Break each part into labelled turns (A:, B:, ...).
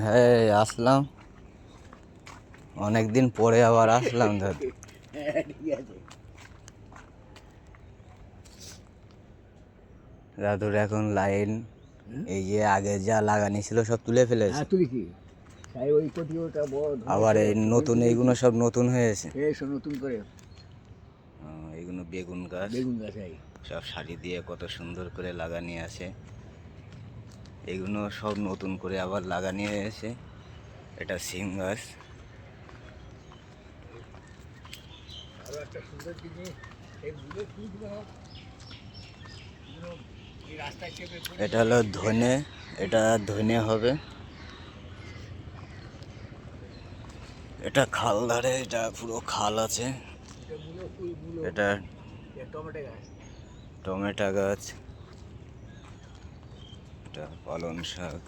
A: হ্যাঁ আসলাম, অনেকদিন পরে আবার আসলাম দাদু।
B: ঠিক আছে।
A: দাদুর এখন লাইন এই যে আগে যা লাগানি ছিল সব তুলে ফেলেছে,
B: তুলেছি। তাই ওই কটি ওটা বড়
A: আবার এই নতুন এইগুলো সব নতুন হয়েছে।
B: সব নতুন করে
A: এইগুলো বেগুন গাছ,
B: বেগুন গাছ
A: সব সারি দিয়ে কত সুন্দর করে লাগানি আছে। এগুলো সব নতুন করে আবার লাগানি হয়েছে। এটা সিম গাছ।
B: আরো একটা সুন্দর জিনিস, এইগুলো ফুলগুলো এই রাস্তায় চেপে পড়ে
A: এটা হলো ধনে, এটা ধনে হবে। এটা খাল ধারে, এটা পুরো খাল আছে।
B: এটা মূলো ফুল, মূলো
A: এটা
B: টমেটো গাছ।
A: টমেটো গাছ, এটা পালং শাক।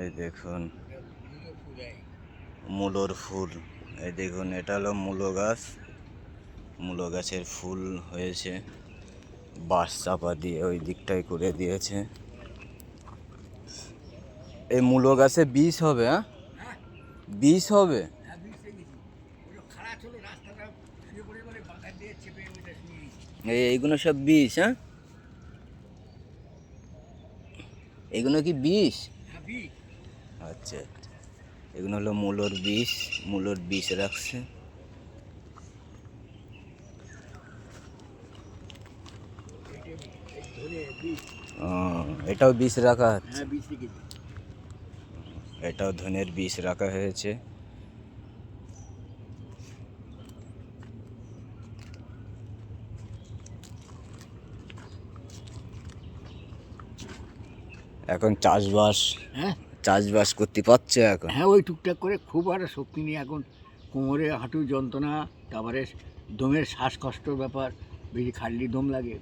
A: এই দেখুন
B: এটা মূলো ফুল
A: মূলোর ফুল। এই দেখুন এটা হলো মূলো গাছ, মূলো গাছের ফুল হয়েছে, বাঁশ চাপা দিয়ে ওই দিকটাই করে দিয়েছে। এই মূলো গাছে বীজ হবে, হ্যাঁ বীজ হবে। এইগুলো সব বীজ, হ্যাঁ এগুলো কি বীজ? আচ্ছা, এগুলো হলো মূলোর বীজ, মূলোর বীজ রাখছে। এটাও বীজ রাখা হচ্ছে, এটাও ধনের বীজ রাখা হয়েছে। এখন চাষবাস, চাষবাস করতে পারছে এখন।
B: ওই টুকটাক করে, খুব আর শক্তি নেই এখন। কোমরে হাঁটুর যন্ত্রণা, তারপরে দমের শ্বাসকষ্টর ব্যাপার, বেশি খাটলি দম লাগে।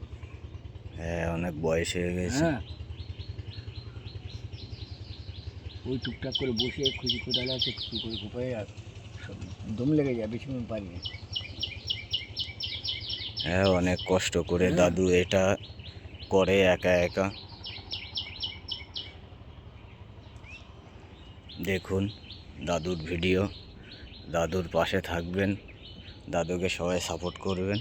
A: হ্যাঁ অনেক বয়স হয়ে গেছে।
B: ওই টুকটাক করে বসে খুশি কোদালে আছে একটু করে কোপায়, আর দম লেগে যায়, বেশিক্ষণ পারি না।
A: হ্যাঁ অনেক কষ্ট করে দাদু এটা করে একা একা। দেখুন দাদুর ভিডিও, দাদুর পাশে থাকবেন, দাদুকে সবাই সাপোর্ট করবেন।